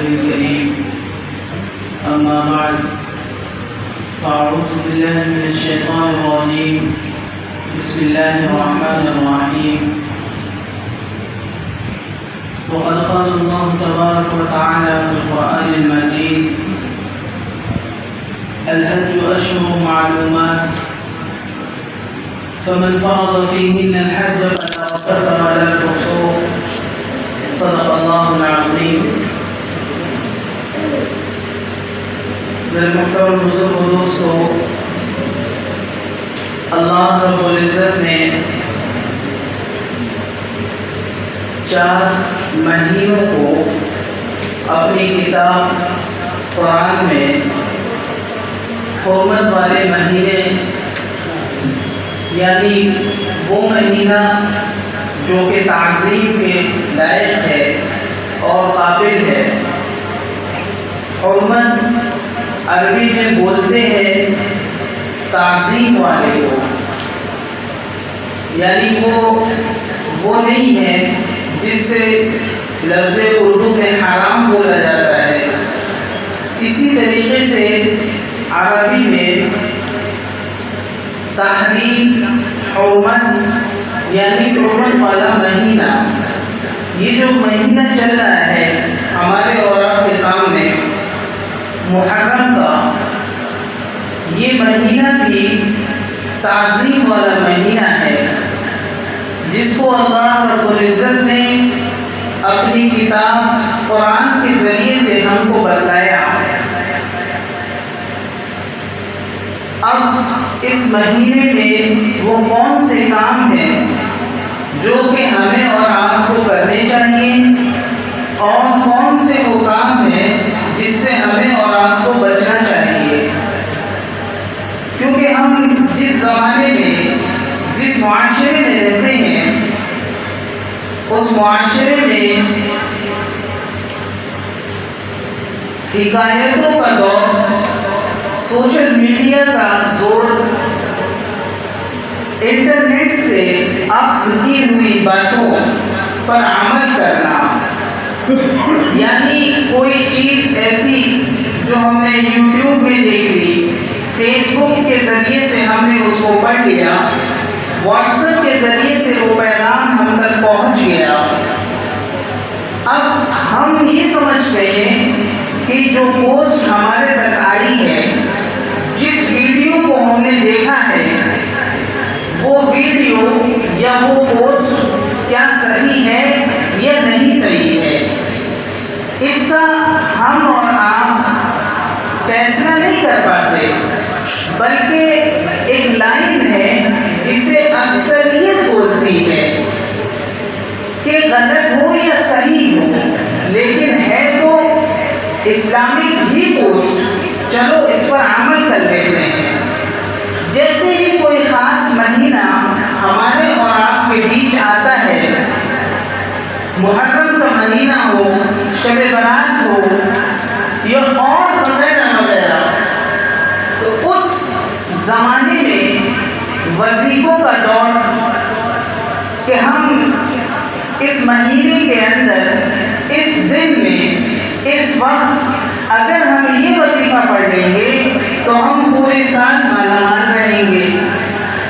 الكريم أما بعد فأعوذ بالله من الشيطان الرجيم بسم الله الرحمن الرحيم وقد قال الله تبارك وتعالى في القرآن المجيد الحج أشهر معلومات فمن فرض فيهن الحج فلا رفث ولا فسوق صدق الله العظيم. میرے محترم بزرگ دوستو، اللہ رب العزت نے 4 مہینوں کو اپنی کتاب قرآن میں حرمت والے مہینے، یعنی وہ مہینہ جو کہ تعظیم کے لائق ہے اور قابل ہے. حرمت عربی میں بولتے ہیں تعظیم والے کو، یعنی وہ نہیں ہے جس سے لفظ اردو میں حرام بولا جاتا ہے. اسی طریقے سے عربی میں تحریم، حرمت یعنی حرمت والا مہینہ، یہ جو مہینہ چل رہا ہے ہمارے اور آپ کے سامنے محرم کا، یہ مہینہ بھی تعظیم والا مہینہ ہے جس کو اللہ رب العزت نے اپنی کتاب قرآن کے ذریعے سے ہم کو بتلایا. اب اس مہینے میں وہ کون سے کام ہیں جو کہ ہمیں اور آپ کو کرنے چاہیے، اور کون سے وہ کام ہیں جس سے ہمیں اور آپ کو بچنا چاہیے. کیونکہ ہم جس زمانے میں، جس معاشرے میں رہتے ہیں، اس معاشرے میں حکایتوں کا دور، سوشل میڈیا کا زور، انٹرنیٹ سے اخذ کی ہوئی باتوں پر عمل کرنا، یعنی کوئی چیز ایسی جو ہم نے یوٹیوب میں دیکھ لی، فیس بک کے ذریعے سے ہم نے اس کو پڑھ لیا، واٹس ایپ کے ذریعے سے وہ پیغام ہم تک پہنچ گیا. اب ہم یہ سمجھتے ہیں کہ جو پوسٹ ہمارے تک آئی ہے، جس ویڈیو کو ہم نے دیکھا ہے، وہ ویڈیو یا وہ پوسٹ کیا صحیح ہے یا نہیں صحیح ہے، اس کا ہم اور آپ فیصلہ نہیں کر پاتے، بلکہ ایک لائن ہے جسے اکثریت بولتی ہے کہ غلط ہو یا صحیح ہو، لیکن ہے تو اسلامک ہی پوسٹ، چلو اس پر عمل کر لیتے ہیں. جیسے ہی کوئی خاص مہینہ ہمارے اور آپ کے بیچ آتا ہے، محرم کا مہینہ ہو، شب برات ہو یا اور وغیرہ وغیرہ، تو اس زمانے میں وظیفوں کا دور کہ ہم اس مہینے کے اندر، اس دن میں، اس وقت اگر ہم یہ وظیفہ پڑھ لیں گے تو ہم پورے سال مالا مال رہیں گے.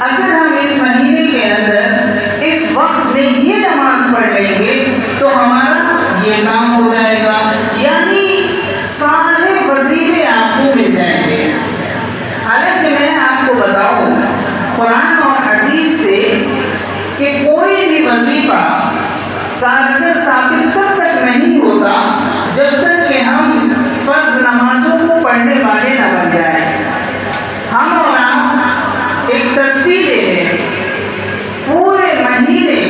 اگر ہم اس مہینے کے اندر اس وقت میں یہ نماز پڑھ لیں گے تو ہمارا یہ کام ہو جائے گا، یعنی سارے وظیفے آپ کو مل جائیں گے. حالانکہ میں آپ کو بتاؤں قرآن اور حدیث سے کہ کوئی بھی وظیفہ کارگر ثابت تب تک نہیں ہوتا جب تک کہ ہم فرض نمازوں کو پڑھنے والے نہ بن جائیں. ہم اور آپ ایک تسبیح لے لیں، پورے مہینے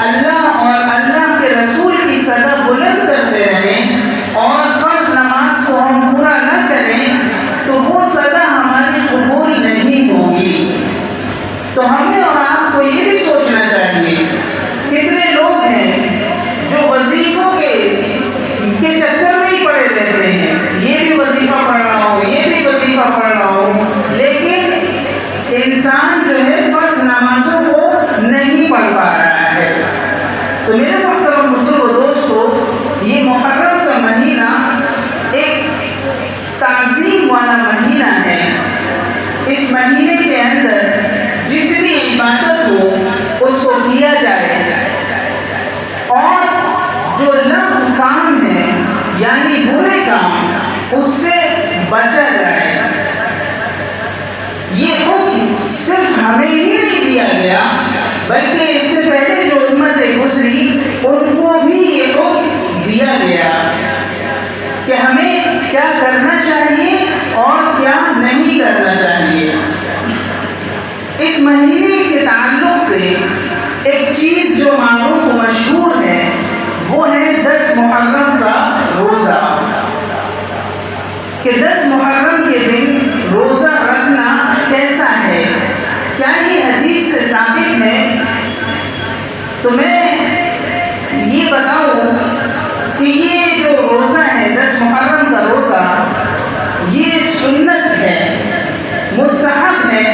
اللہ اور اللہ کے رسول کی صدا بلند کرتے رہیں، اور فرض نماز کو ہم پورا نہ کریں تو وہ صدا ہماری قبول نہیں ہوگی. تو ہمیں اور آپ کو یہ بھی سوچنا چاہیے، کتنے لوگ ہیں جو وظیفوں کے چکر میں ہی پڑے رہتے ہیں، یہ بھی وظیفہ پڑھ رہا ہوں، یہ بھی وظیفہ پڑھ رہا ہوں، لیکن انسان جو ہے اس سے بچا جائے۔ یہ حکم صرف ہمیں ہی نہیں دیا گیا بلکہ اس سے پہلے جو امتیں گزری ان کو بھی یہ حکم دیا گیا کہ ہمیں کیا کرنا چاہیے اور کیا نہیں کرنا چاہیے۔ اس مہینے کے تعلق سے ایک چیز جو معروف و مشہور ہے وہ ہے 10 محرم کا روزہ، کہ 10 محرم کے دن روزہ رکھنا کیسا ہے، کیا یہ حدیث سے ثابت ہے؟ تو میں یہ بتاؤں کہ یہ جو روزہ ہے 10 محرم کا روزہ یہ سنت ہے، مستحب ہے۔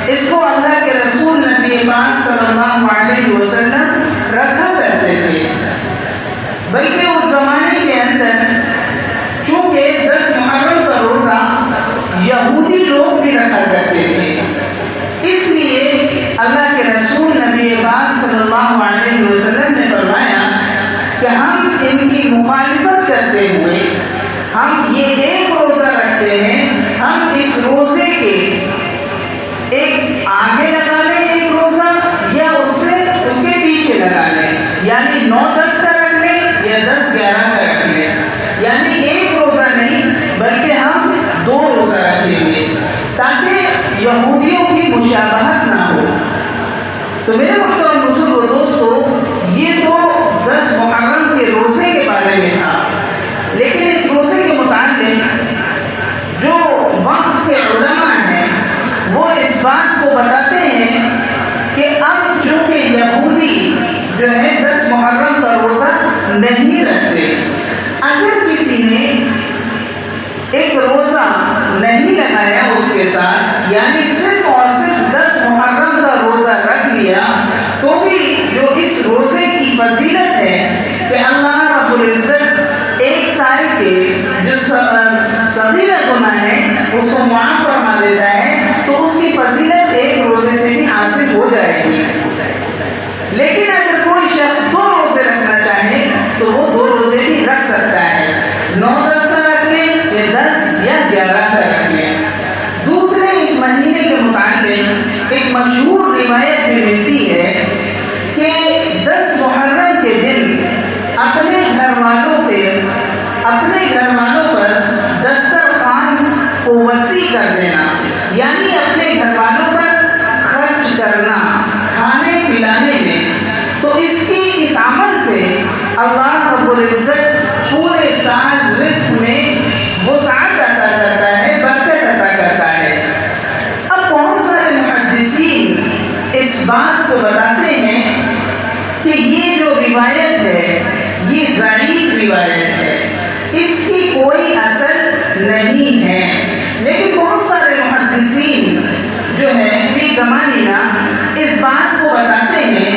اس کو اللہ کے رسول نبی پاک صلی اللہ علیہ وسلم رکھا کرتے تھے، بلکہ اس زمانے کے اندر چونکہ 10 محرم کا روزہ یہودی لوگ بھی رکھا کرتے تھے، اس لیے اللہ کے رسول نبی پاک صلی اللہ علیہ وسلم نے فرمایا کہ ہم ان کی مخالفت کرتے ہوئے ہم یہ ایک روزہ رکھتے ہیں، ہم اس روزے کے ایک آگے لگا لیں ایک روزہ یا اس کے پیچھے لگا لیں، یعنی 9-10 کا رکھ لیں یا 10-11 کا رکھ لیں، یعنی ایک روزہ نہیں بلکہ ہم 2 روزہ رکھیں گے تاکہ یہودیوں کی مشابہت نہ ہو۔ تو میرے محترم بزرگ و دوستو، یہ تو 10 محرم کے روزے کے بارے میں تھا، لیکن اس روزے کے متعلق جو وقت کے علماء ہیں وہ اس بات کو بتاتے ہیں کہ اب چونکہ یہودی جو ہے 10 محرم کا روزہ نہیں رکھتے، اگر کسی نے ایک روزہ نہیں لگایا اس کے ساتھ، یعنی صرف اور صرف 10 محرم کا روزہ رکھ لیا، تو بھی جو اس روزے کی فضیلت ہے کہ اللہ رب العزت 1 سال کے جو صغیرہ گناہ ہے اس کو معاف فرما دیتا ہے، تو اس کی فضیلت ایک روزے سے بھی حاصل ہو جائے گی۔ لیکن اگر کوئی شخص 2 روزے رکھنا چاہے تو وہ 2 روزے بھی رکھ سکتا ہے، 9-10 کا رکھ لیں یا 10 یا 11 کا رکھ لیں۔ دوسرے اس مہینے کے متعلق ایک مشہور روایت بھی ملتی ہے کہ 10 محرم کے دن اپنے گھر والوں پر دسترخوان کو وسیع کر دینا، یعنی اپنے گھر والوں پر خرچ کرنا کھانے پلانے میں، تو اس عمل سے اللہ رب العزت پورے سال رزق میں وسعت عطا کرتا ہے، برکت عطا کرتا ہے۔ اب بہت سارے محدثین اس بات کو بتاتے ہیں کہ یہ جو روایت ہے یہ ضعیف روایت ہے، اس کی کوئی اصل نہیں ہے، لیکن بہت سارے محدثین جو ہے فی زماننا اس بات کو بتاتے ہیں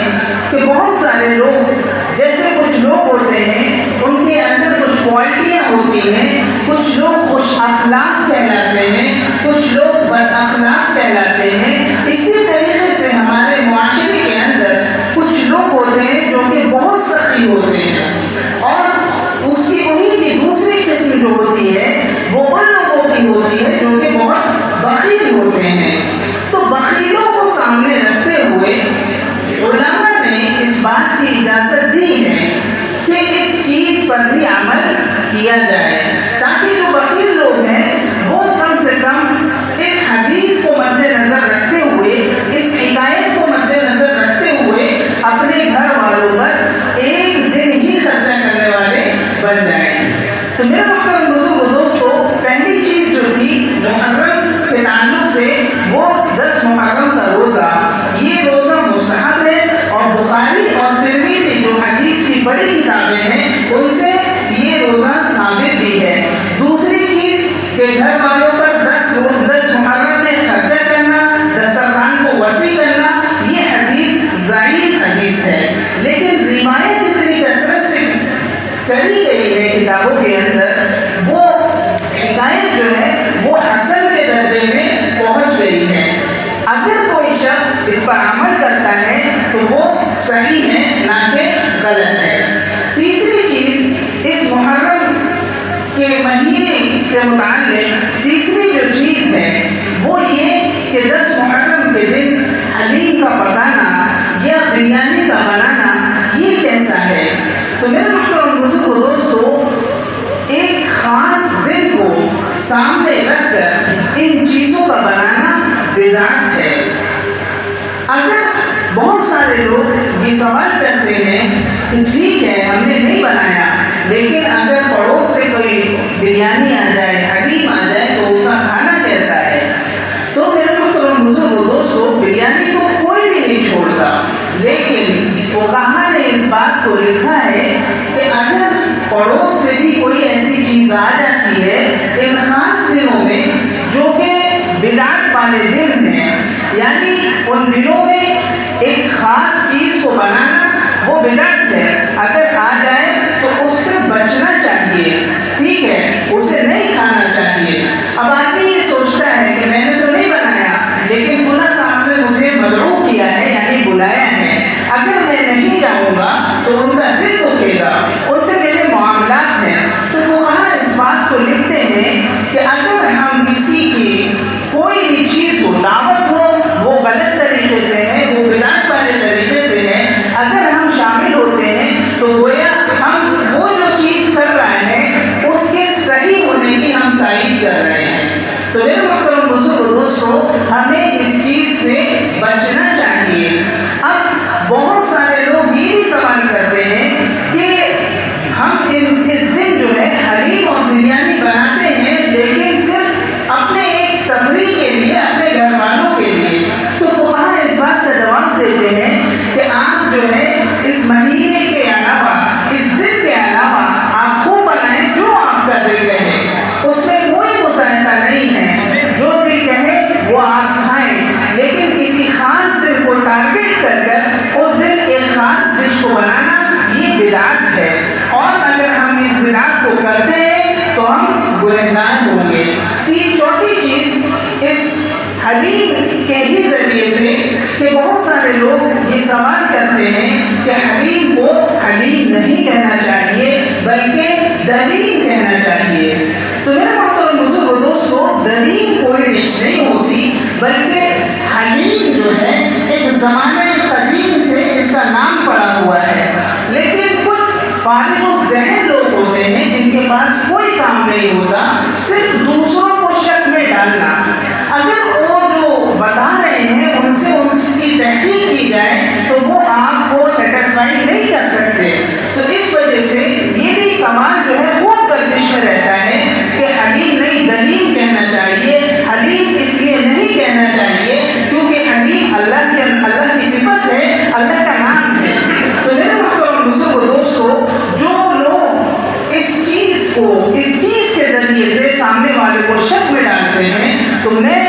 کہ بہت سارے لوگ، جیسے کچھ لوگ ہوتے ہیں ان کے اندر کچھ کوالٹیاں ہوتی ہیں، کچھ لوگ خوش اخلاق کہلاتے ہیں، کچھ لوگ بد اخلاق کہلاتے ہیں، اسی طریقے سے ہمارے معاشرے کے اندر کچھ لوگ ہوتے ہیں جو کہ بہت سخی ہوتے ہیں، اور اس کی انہیں کی دوسری قسم جو ہوتی ہے وہ ان لوگوں کی ہوتی ہے جو کہ بہت بخیل ہوتے ہیں۔ تو بخیلوں کو سامنے رکھتے ہوئے علماء نے اس بات کی اجازت دی ہے کہ اس چیز پر بھی عمل کیا جائے، تاکہ جو بخیل لوگ ہیں وہ کم سے کم اس حدیث کو مد نظر رکھتے ہوئے، اس حکایت کو مد نظر رکھتے ہوئے اپنے گھر والوں پر ایک دن ہی خرچہ کرنے والے بن جائیں۔ تو میرے محترم بزرگ و دوستو، پہلی چیز جو تھی محرم کے تعلق سے وہ 10 محرم کا روزہ، یہ روزہ مستحب ہے، اور بخاری اور ترمذی جو حدیث کی بڑی کتابیں ہیں ان سے یہ روزہ ثابت بھی ہے۔ دوسری چیز کہ گھر والوں پر 10 محرم میں خرچہ کرنا، دسترخوان کو وسیع کرنا، یہ حدیث ضعیف حدیث ہے، لیکن روایت اتنی کثرت سے کری گئی ہے کتابوں کے اندر، وہ حکایت جو ہے وہ حسن کے درجے میں پہنچ گئی ہے۔ اگر کوئی شخص اس پر عمل کرتا ہے تو وہ صحیح ہے، نہ کہ غلط ہے۔ تیسری چیز، اس محرم کے مہینے سے متعلق تیسری جو چیز ہے وہ یہ کہ 10 محرم کے دن حلیم کا پکانا یا بریانی کا بنانا یہ کیسا ہے؟ تو میرے محترم بزرگ دوستو، ایک خاص دن کو سامنے رکھ کر ان چیزوں کا بنانا بدعت ہے۔ اگر بہت سارے لوگ یہ سوال کرتے ہیں کہ ٹھیک ہے ہم نے نہیں بنایا، لیکن اگر پڑوس سے کوئی بریانی آ جائے، حلیم آ جائے تو اس کا کھانا کیسا ہے؟ تو میرے محترم بزرگ دوستو، بریانی کو کوئی بھی نہیں چھوڑتا، لیکن فقہاء نے اس بات کو لکھا ہے کہ اگر پڑوس سے بھی کوئی ایسی چیز آ جاتی ہے ان خاص دنوں میں جو کہ بدعت والے دن ہیں، یعنی ان دنوں میں ایک خاص چیز کو بنانا وہ بدعت ہے، اگر آ جائے تو اس سے بچنا چاہیے، ٹھیک ہے، اسے نہیں کھانا چاہیے۔ اب آدمی یہ سوچتا ہے کہ میں نے تو نہیں بنایا، لیکن فلاں صاحب نے مجھے مدعو کیا ہے، یعنی بلایا ہے، اگر میں نہیں جاؤں گا تو ان کا دل دکھے گا، ان سے میرے معاملات ہیں۔ تو فقہاء اس بات کو لکھتے ہیں کہ اگر ہم کسی کی کوئی بھی چیز ہو، دعوت ہو، وہ غلط طریقے سے ہے، وہ بدعت والے طریقے سے ہے، اگر ہم شامل ہوتے ہیں تو گویا ہم وہ جو چیز کر رہے ہیں اس کے صحیح ہونے کی ہم تائید کر رہے ہیں۔ تو میرے محترم بزرگ دوستو، ہمیں اس چیز سے بچنا چاہیے۔ اب بہت سارے لوگ یہ بھی سوال کرتے ہیں کہ ہم اس دن جو ہے حلیم اور بریانی بناتے ہیں، لیکن صرف اپنے ایک تفریح کے لیے، اپنے گھر والوں کے لیے۔ تو فقہاء اس بات کا جواب دیتے ہیں کہ آپ جو ہے اس مہینے کے علاوہ، اس دن کے علاوہ آپ خوب بنائیں جو آپ کا دل کہے، اس میں کوئی مذائقہ نہیں ہے، جو دل کہے وہ آپ کھائیں، لیکن کسی خاص دن کو ٹارگٹ کر کر اس دن ایک خاص ڈش کو بنانا یہ بدعت ہے، اور اگر ہم اس بدعت کو کرتے ہیں تو ہم گنہگار ہوں گے۔ چوتھی چیز اس حلیم کے ہی ذریعے سے کہ بہت سارے لوگ یہ سوال کرتے ہیں کہ حلیم کو حلیم نہیں کہنا چاہیے بلکہ دلیم کہنا چاہیے۔ تو میرے محترم بزرگ دوستو، دلیم کوئی ڈش نہیں ہوتی، بلکہ حلیم جو ہے ایک زمانے قدیم سے اس کا نام پڑا ہوا ہے، لیکن کچھ فارغ الذہن لوگ ہوتے ہیں جن کے پاس کوئی کام نہیں ہوتا، صرف دوسروں کو شک میں ڈالنا۔ اگر وہ جو بتا رہے ہیں ان سے اس کی تحقیق کی جائے تو وہ آپ کو سیٹسفائی نہیں کر سکتے۔ تو اس وجہ سے یہ بھی سوال جو ہے خوب گردش میں رہتا ہے کہ حلیم نہیں دلیم کہنا چاہیے۔ حلیم اس لیے نہیں کہنا چاہیے کیونکہ حلیم اللہ کی صفت ہے، اللہ کا نام ہے۔ تو میرے محترم بزرگ دوستو، جو لوگ اس چیز کے ذریعے سے سامنے والے کو شک میں ڈالتے ہیں، تو میں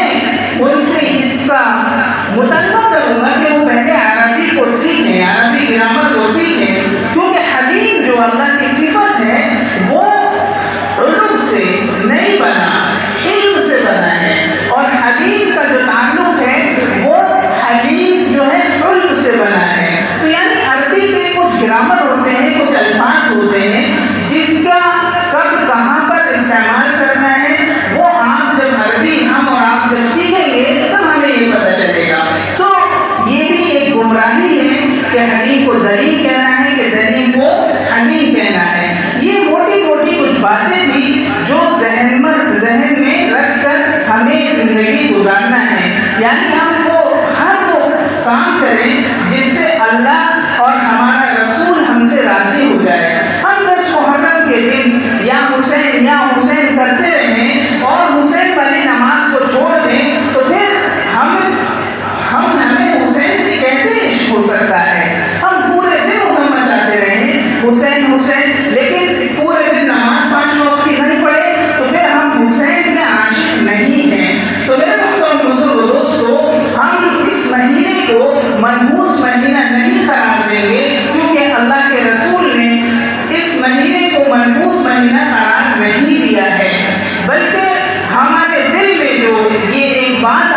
ان سے اس کا مطالبہ کروں گا کہ وہ پہلے عربی کو سیکھیں، عربی گرامر کو سیکھیں، کیونکہ حلیم جو اللہ کی صفت ہے وہ علم سے نہیں بنا، علم سے بنا ہے، اور حلیم کا جو تعلق ہے وہ حلیم جو ہے علم سے بنا ہے۔ تو یعنی عربی کے کچھ گرامر ہوتے ہیں، کچھ الفاظ ہوتے ہیں جس کا کب کہاں پر استعمال کرنا ہے، وہ آپ جب عربی ہم اور آپ جب سیکھیں گے تب ہمیں یہ پتہ چلے گا۔ تو یہ بھی ایک گمراہی ہے کہ حلیم کو دلیم کہنا ہے کہ دلیم کو حلیم کہنا ہے۔ یہ موٹی موٹی کچھ باتیں تھی جو ذہن میں رکھ کر ہمیں زندگی گزارنا ہے، یعنی ہم کو ہر وہ کام کریں جس سے اللہ اور ہمارا رسول ہم سے راضی ہو جائے۔ ہم 10 محرم کے دن یا حسین کرتے رہیں اور حسین والی نماز کو چھوڑ دیں تو پھر ہمیں حسین سے کیسے عشق ہو سکتا ہے؟ ہم پورے دن ادھم مچاتے رہیں حسین، لیکن پورے دن نماز 5 وقت کی نہیں پڑھے تو پھر ہم حسین کے عاشق نہیں ہیں۔ تو میرے محترم بزرگ دوستو، ہم اس مہینے کو منحوس مہینہ نہیں قرار دیں گے، کیونکہ اللہ کے رسول نے اس مہینے کو منحوس مہینہ قرار نہیں دیا ہے، بلکہ ہمارے دل میں جو یہ ایک بات